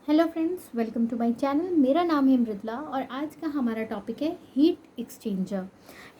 Hello friends, welcome to my channel. मेरा नाम है मृदुला और आज का हमारा टॉपिक है heat exchanger.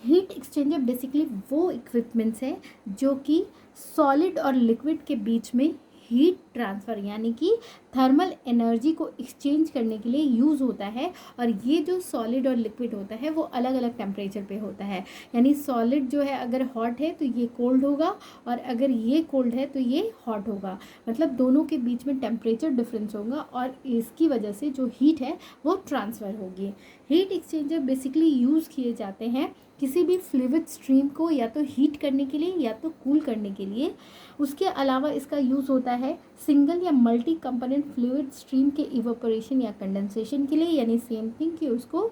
Heat exchanger basically वो इक्विपमेंट्स है जो कि सॉलिड और लिक्विड के बीच में हीट ट्रांसफ़र यानी कि थर्मल एनर्जी को एक्सचेंज करने के लिए यूज़ होता है। और ये जो सॉलिड और लिक्विड होता है वो अलग अलग टेम्परेचर पे होता है। यानी सॉलिड जो है अगर हॉट है तो ये कोल्ड होगा और अगर ये कोल्ड है तो ये हॉट होगा। मतलब दोनों के बीच में टेम्परेचर डिफरेंस होगा और इसकी वजह से जो हीट है वो ट्रांसफ़र होगी। हीट एक्सचेंजर बेसिकली यूज़ किए जाते हैं किसी भी फ्लूइड स्ट्रीम को या तो हीट करने के लिए या तो कूल करने के लिए। उसके अलावा इसका यूज़ होता है सिंगल या मल्टी कंपोनेंट फ्लूइड स्ट्रीम के इवेपोरेशन या कंडेंसेशन के लिए, यानी सेम थिंग कि उसको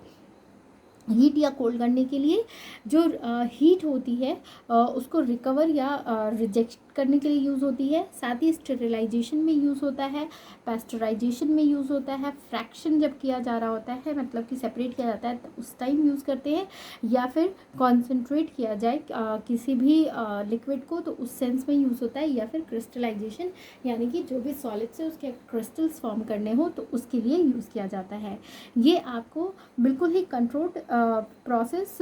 हीट या कोल्ड करने के लिए। जो हीट होती है उसको रिकवर या रिजेक्ट करने के लिए यूज़ होती है। साथ ही स्टेरिलाइजेशन में यूज़ होता है, पास्चराइजेशन में यूज़ होता है, फ्रैक्शन जब किया जा रहा होता है मतलब कि सेपरेट किया जाता है तो उस टाइम यूज़ करते हैं, या फिर कॉन्सेंट्रेट किया जाए किसी भी लिक्विड को तो उस सेंस में यूज़ होता है, या फिर क्रिस्टलाइजेशन यानी कि जो भी सॉलिड से उसके क्रिस्टल्स फॉर्म करने हो तो उसके लिए यूज़ किया जाता है। ये आपको बिल्कुल ही कंट्रोल्ड प्रोसेस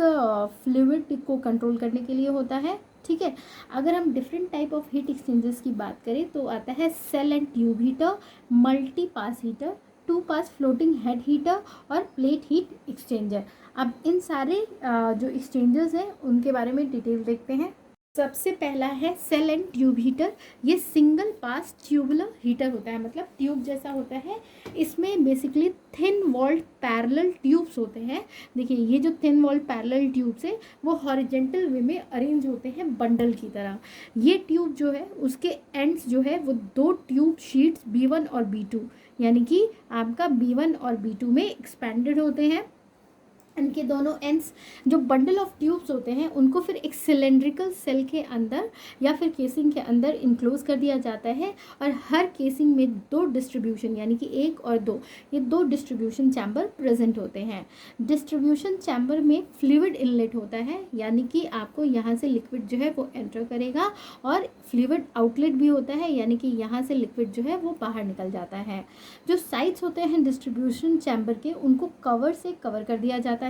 फ्लूइड को कंट्रोल करने के लिए होता है। ठीक है। अगर हम different type of heat exchangers की बात करें तो आता है shell and tube heater, multi pass heater, two pass floating head heater और प्लेट हीट एक्सचेंजर। अब इन सारे जो एक्सचेंजर्स हैं उनके बारे में डिटेल देखते हैं। सबसे पहला है सेल एंड ट्यूब हीटर। ये सिंगल पास ट्यूबुलर हीटर होता है, मतलब ट्यूब जैसा होता है। इसमें basically thin walled parallel tubes होते हैं। देखिए ये जो थिन वॉल्ड पैरेलल ट्यूब्स है वो हॉरिजेंटल वे में अरेंज होते हैं बंडल की तरह। ये ट्यूब जो है उसके एंड्स जो है वो दो ट्यूब शीट्स B1 और B2 यानी कि आपका B1 और B2 में एक्सपेंडेड होते हैं। इनके दोनों एंड्स जो बंडल ऑफ ट्यूब्स होते हैं उनको फिर एक सिलेंड्रिकल सेल के अंदर या फिर केसिंग के अंदर इनक्लोज कर दिया जाता है। और हर केसिंग में दो डिस्ट्रीब्यूशन यानी कि एक और दो, ये दो डिस्ट्रीब्यूशन चैम्बर प्रेजेंट होते हैं। डिस्ट्रीब्यूशन चैम्बर में फ्लूइड इनलेट होता है, यानी कि आपको यहाँ से लिक्विड जो है वो एंटर करेगा, और फ्लूइड आउटलेट भी होता है, यानी कि यहाँ से लिक्विड जो है वो बाहर निकल जाता है। जो साइड्स होते हैं डिस्ट्रीब्यूशन चैम्बर के उनको कवर से कवर कर दिया जाता है,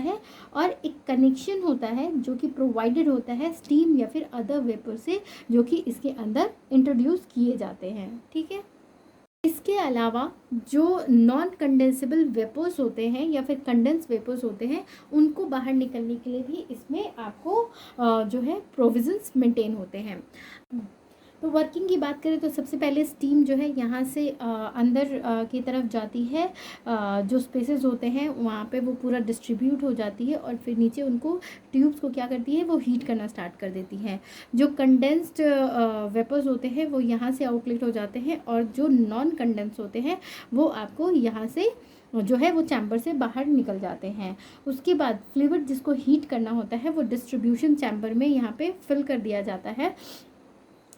और एक कनेक्शन होता है जो कि प्रोवाइडेड होता है स्टीम या फिर अदर वेपर से, जो कि इसके अंदर इंट्रोड्यूस किए जाते हैं। ठीक है। इसके अलावा जो नॉन कंडेंसेबल वेपर्स होते हैं या फिर कंडेंस वेपर्स होते हैं उनको बाहर निकलने के लिए भी इसमें आपको जो है प्रोविजंस मेंटेन होते हैं। तो वर्किंग की बात करें तो सबसे पहले स्टीम जो है यहाँ से अंदर की तरफ जाती है। जो स्पेसेस होते हैं वहाँ पे वो पूरा डिस्ट्रीब्यूट हो जाती है, और फिर नीचे उनको ट्यूब्स को क्या करती है वो हीट करना स्टार्ट कर देती है। जो कंडेंस्ड वेपर्स होते हैं वो यहाँ से आउटलेट हो जाते हैं, और जो नॉन कंडेंस होते हैं वो आपको यहाँ से जो है वो चैम्बर से बाहर निकल जाते हैं। उसके बाद फ्लूइड जिसको हीट करना होता है वो डिस्ट्रीब्यूशन चैम्बर में यहाँ पे फिल कर दिया जाता है,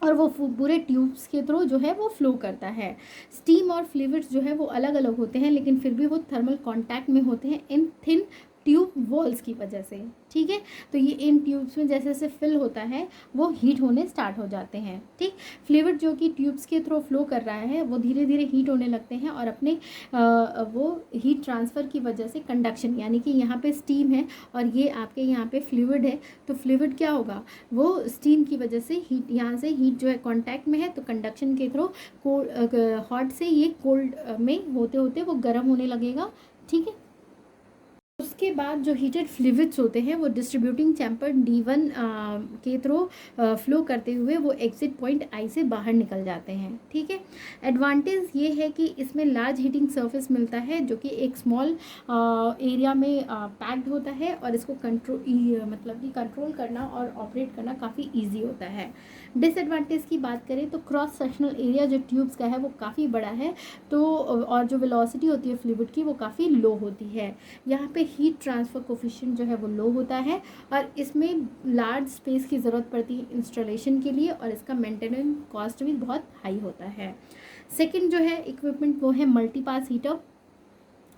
और वो पूरे ट्यूब्स के थ्रू जो है वो फ्लो करता है। स्टीम और फ्लूइड्स जो है वो अलग अलग होते हैं, लेकिन फिर भी वो थर्मल कांटेक्ट में होते हैं इन थिन ट्यूब वॉल्स की वजह से। ठीक है। तो ये इन ट्यूब्स में जैसे जैसे फिल होता है वो हीट होने स्टार्ट हो जाते हैं। ठीक। फ्लूइड जो कि ट्यूब्स के थ्रू फ्लो कर रहा है वो धीरे धीरे हीट होने लगते हैं, और अपने वो हीट ट्रांसफ़र की वजह से कंडक्शन यानी कि यहाँ पे स्टीम है और ये आपके यहाँ पे फ्लूइड है, तो फ्लूइड क्या होगा वो स्टीम की वजह से हीट यहाँ से हीट जो है कांटेक्ट में है, तो कंडक्शन के थ्रू हॉट से ये कोल्ड में होते होते वो गर्म होने लगेगा। ठीक है। उसके बाद जो हीटेड फ्लूइड्स होते हैं वो डिस्ट्रीब्यूटिंग चैम्बर D1 के थ्रू फ्लो करते हुए वो एग्जिट पॉइंट I से बाहर निकल जाते हैं। ठीक है। एडवांटेज ये है कि इसमें लार्ज हीटिंग सरफेस मिलता है जो कि एक स्मॉल एरिया में पैक्ड होता है, और इसको मतलब कि कंट्रोल करना और ऑपरेट करना काफ़ी ईजी होता है। डिसएडवांटेज की बात करें तो क्रॉस सेक्शनल एरिया जो ट्यूब्स का है वो काफ़ी बड़ा है, तो और जो वेलोसिटी होती है फ्लूइड की वो काफ़ी लो होती है। यहाँ पे हीट ट्रांसफ़र कोफिशिएंट जो है वो लो होता है, और इसमें लार्ज स्पेस की ज़रूरत पड़ती है इंस्टॉलेशन के लिए, और इसका मेंटेनेंस कॉस्ट भी बहुत हाई होता है। सेकंड जो है इक्विपमेंट वो है मल्टीपास हीटर।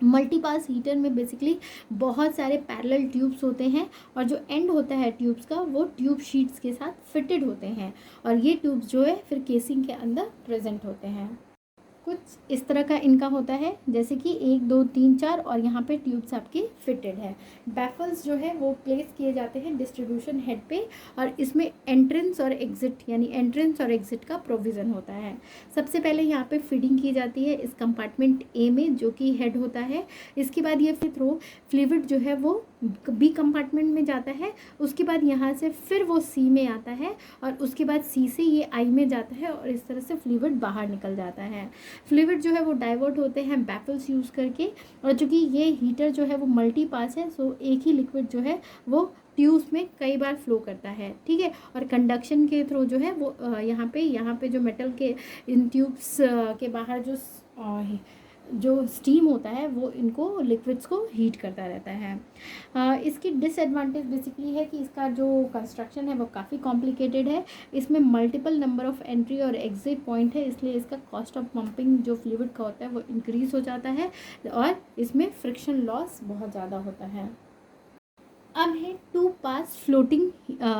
मल्टीपास हीटर में बेसिकली बहुत सारे पैरेलल ट्यूब्स होते हैं, और जो एंड होता है ट्यूब्स का वो ट्यूब शीट्स के साथ फिटेड होते हैं, और ये ट्यूब्स जो है फिर केसिंग के अंदर प्रेजेंट होते हैं। कुछ इस तरह का इनका होता है, जैसे कि 1 2 3 4 और यहाँ पे ट्यूब्स आपके फिटेड है। बैफल्स जो है वो प्लेस किए जाते हैं डिस्ट्रीब्यूशन हेड पे, और इसमें एंट्रेंस और एग्जिट यानी एंट्रेंस और एग्जिट का प्रोविज़न होता है। सबसे पहले यहाँ पे फीडिंग की जाती है इस कंपार्टमेंट ए में, जो कि हेड होता है। इसके बाद ये थ्रो फ्लूइड जो है वो बी कंपार्टमेंट में जाता है। उसके बाद यहाँ से फिर वो सी में आता है, और उसके बाद सी से ये आई में जाता है, और इस तरह से फ्लूइड बाहर निकल जाता है। फ्लूइड जो है वो डाइवर्ट होते हैं बैफल्स यूज़ करके, और चूँकि ये हीटर जो है वो मल्टी पास है, सो एक ही लिक्विड जो है वो ट्यूब्स में कई बार फ्लो करता है, ठीक है। और कंडक्शन के थ्रू जो है वो यहाँ पे जो मेटल के इन ट्यूब्स के बाहर जो स्टीम होता है वो इनको लिक्विड्स को हीट करता रहता है। इसकी डिसएडवांटेज बेसिकली है कि इसका जो कंस्ट्रक्शन है वो काफ़ी कॉम्प्लिकेटेड है। इसमें मल्टीपल नंबर ऑफ एंट्री और एग्जिट पॉइंट है, इसलिए इसका कॉस्ट ऑफ पंपिंग जो फ्लूइड का होता है वो इंक्रीज़ हो जाता है, और इसमें फ्रिक्शन लॉस बहुत ज़्यादा होता है। अब है 2 पास फ्लोटिंग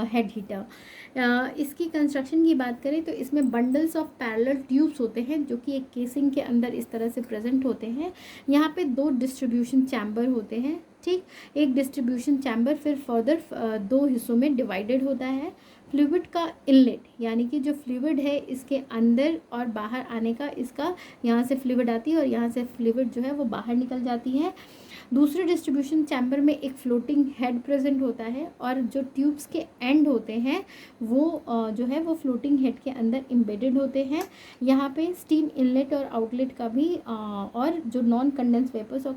हेड हीटर। इसकी कंस्ट्रक्शन की बात करें तो इसमें बंडल्स ऑफ पैरेलल ट्यूब्स होते हैं, जो कि एक केसिंग के अंदर इस तरह से प्रेजेंट होते हैं। यहाँ पे 2 डिस्ट्रीब्यूशन चैम्बर होते हैं, ठीक। एक डिस्ट्रीब्यूशन चैम्बर फिर फर्दर 2 हिस्सों में डिवाइडेड होता है। फ्लूइड का इनलेट यानी कि जो फ्लूइड है इसके अंदर और बाहर आने का, इसका यहाँ से फ्लूइड आती है और यहाँ से फ्लूइड जो है वो बाहर निकल जाती है। दूसरे डिस्ट्रीब्यूशन चैम्बर में एक फ्लोटिंग हेड प्रेजेंट होता है, और जो ट्यूब्स के एंड होते हैं वो जो है वो फ्लोटिंग हेड के अंदर एम्बेडेड होते हैं। यहाँ पे स्टीम इनलेट और आउटलेट का भी और जो नॉन कंडेंस वेपर्स और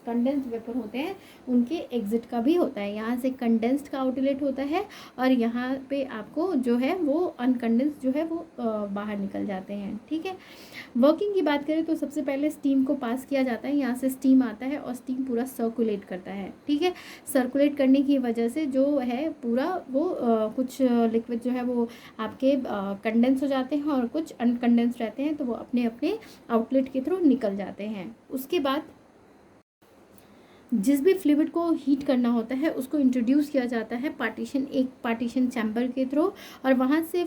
कंडेंस्ड वेपर होते हैं उनके एग्जिट का भी होता है। यहाँ से कंडेंस्ड का आउटलेट होता है, और यहाँ पे आपको जो है वो अनकंडेंस्ड जो है वो बाहर निकल जाते हैं, ठीक है। वर्किंग की बात करें तो सबसे पहले स्टीम को पास किया जाता है, यहाँ से स्टीम आता है और स्टीम पूरा सर्कुलेट करता है, ठीक है। सर्कुलेट करने की वजह से जो है पूरा वो कुछ लिक्विड जो है वो आपके कंडेंस हो जाते हैं, और कुछ अनकंडेंस्ड रहते हैं, तो वो अपने अपने आउटलेट के थ्रू निकल जाते हैं। उसके बाद जिस भी फ्लूइड को हीट करना होता है उसको इंट्रोड्यूस किया जाता है पार्टीशन चैम्बर के थ्रू, और वहाँ से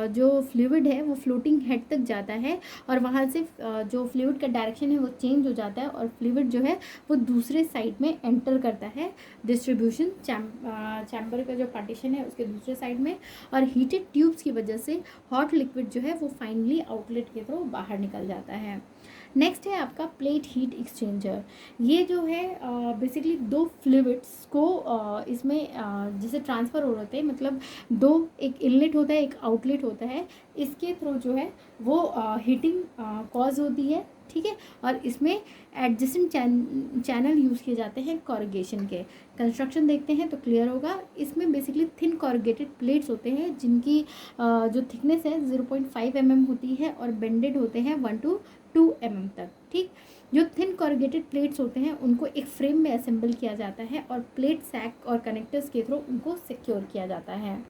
जो फ्लूइड है वो फ्लोटिंग हेड तक जाता है, और वहाँ से जो फ्लूइड का डायरेक्शन है वो चेंज हो जाता है, और फ्लूइड जो है वो दूसरे साइड में एंटर करता है डिस्ट्रीब्यूशन चैम्बर का जो पार्टीशन है उसके दूसरे साइड में, और हीटेड ट्यूब्स की वजह से हॉट लिक्विड जो है वो फाइनली आउटलेट के थ्रू बाहर निकल जाता है। नेक्स्ट है आपका प्लेट हीट एक्सचेंजर। ये जो है बेसिकली 2 फ्लूइड्स को इसमें जैसे ट्रांसफ़र हो रहे हैं, मतलब 2, एक इनलेट होता है एक आउटलेट होता है, इसके थ्रू जो है वो हीटिंग कॉज होती है, ठीक है। और इसमें एडजेसेंट चैनल यूज़ किए जाते हैं कॉरुगेशन के। कंस्ट्रक्शन देखते हैं तो क्लियर होगा। इसमें बेसिकली थिन कॉरुगेटेड प्लेट्स होते हैं जिनकी जो थिकनेस है 0.5 mm होती है, और बेंडेड होते हैं 1 to 2 mm तक, ठीक। जो थिन कॉरुगेटेड प्लेट्स होते हैं उनको एक फ्रेम में असेंबल किया जाता है, और प्लेट सैक और कनेक्टर्स के थ्रू उनको सिक्योर किया जाता है।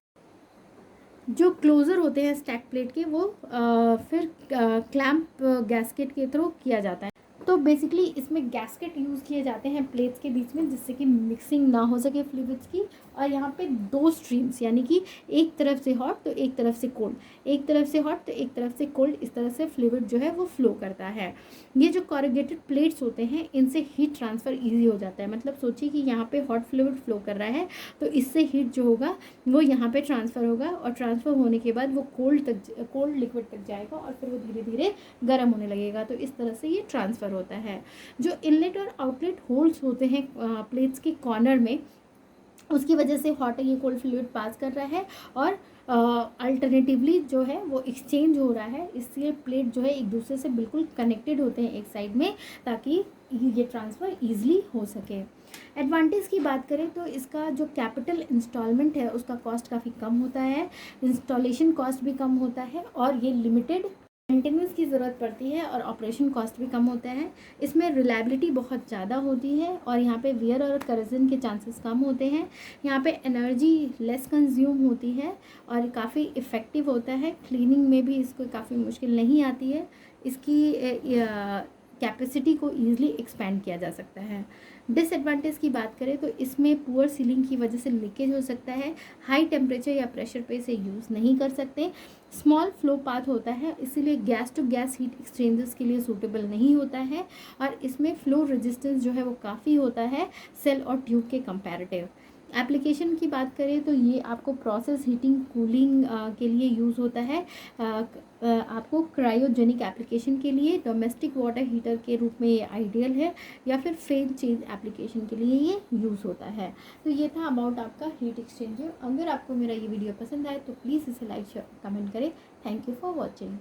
जो क्लोज़र होते हैं स्टैक प्लेट के वो फिर क्लैंप गैस्केट के थ्रू किया जाता है। तो बेसिकली इसमें गैस्केट यूज़ किए जाते हैं प्लेट्स के बीच में, जिससे कि मिक्सिंग ना हो सके फ्लूइड्स की। और यहाँ पे 2 स्ट्रीम्स यानी कि एक तरफ से हॉट तो एक तरफ से कोल्ड, एक तरफ से हॉट तो एक तरफ से कोल्ड, इस तरह से फ्लूइड जो है वो फ्लो करता है। ये जो कॉरुगेटेड प्लेट्स होते हैं इनसे हीट ट्रांसफ़र ईजी हो जाता है। मतलब सोचिए कि यहाँ पे हॉट फ्लूइड फ्लो कर रहा है, तो इससे हीट जो होगा वो यहाँ पे ट्रांसफ़र होगा, और ट्रांसफ़र होने के बाद वो कोल्ड लिक्विड तक जाएगा, और फिर वो धीरे धीरे गर्म होने लगेगा। तो इस तरह से ये ट्रांसफ़र होता है। जो इनलेट और आउटलेट होल्स होते हैं प्लेट्स के कॉर्नर में, उसकी वजह से हॉट ये कोल्ड फ्लूइड पास कर रहा है, और अल्टरनेटिवली जो है वो एक्सचेंज हो रहा है। इसलिए प्लेट जो है एक दूसरे से बिल्कुल कनेक्टेड होते हैं एक साइड में, ताकि ये ट्रांसफ़र ईजिली हो सके। एडवांटेज की बात करें तो इसका जो कैपिटल इंस्टॉलमेंट है उसका कॉस्ट काफ़ी कम होता है, इंस्टॉलेशन कॉस्ट भी कम होता है, और ये लिमिटेड मेंटेनेंस की ज़रूरत पड़ती है, और ऑपरेशन कॉस्ट भी कम होता है। इसमें रिलायबिलिटी बहुत ज़्यादा होती है, और यहाँ पे वियर और करजन के चांसेस कम होते हैं। यहाँ पे एनर्जी लेस कंज्यूम होती है, और काफ़ी इफ़ेक्टिव होता है। क्लीनिंग में भी इसको काफ़ी मुश्किल नहीं आती है। इसकी कैपेसिटी को ईज़िली एक्सपेंड किया जा सकता है। डिसएडवांटेज की बात करें तो इसमें पुअर सीलिंग की वजह से लीकेज हो सकता है, हाई टेम्परेचर या प्रेशर पे इसे यूज़ नहीं कर सकते, स्मॉल फ्लो पाथ होता है इसीलिए gas to gas heat exchangers के लिए सूटेबल नहीं होता है, और इसमें फ्लो रेजिस्टेंस जो है वो काफ़ी होता है सेल और ट्यूब के कंपैरेटिव। एप्लीकेशन की बात करें तो ये आपको प्रोसेस हीटिंग कूलिंग के लिए यूज़ होता है, आपको क्रायोजेनिक एप्लीकेशन के लिए, डोमेस्टिक वाटर हीटर के रूप में ये आइडियल है, या फिर फेज चेंज एप्लीकेशन के लिए ये यूज़ होता है। तो ये था अबाउट आपका हीट एक्सचेंजर। अगर आपको मेरा ये वीडियो पसंद आए तो प्लीज़ इसे लाइक शेयर कमेंट करें। Thank you for watching.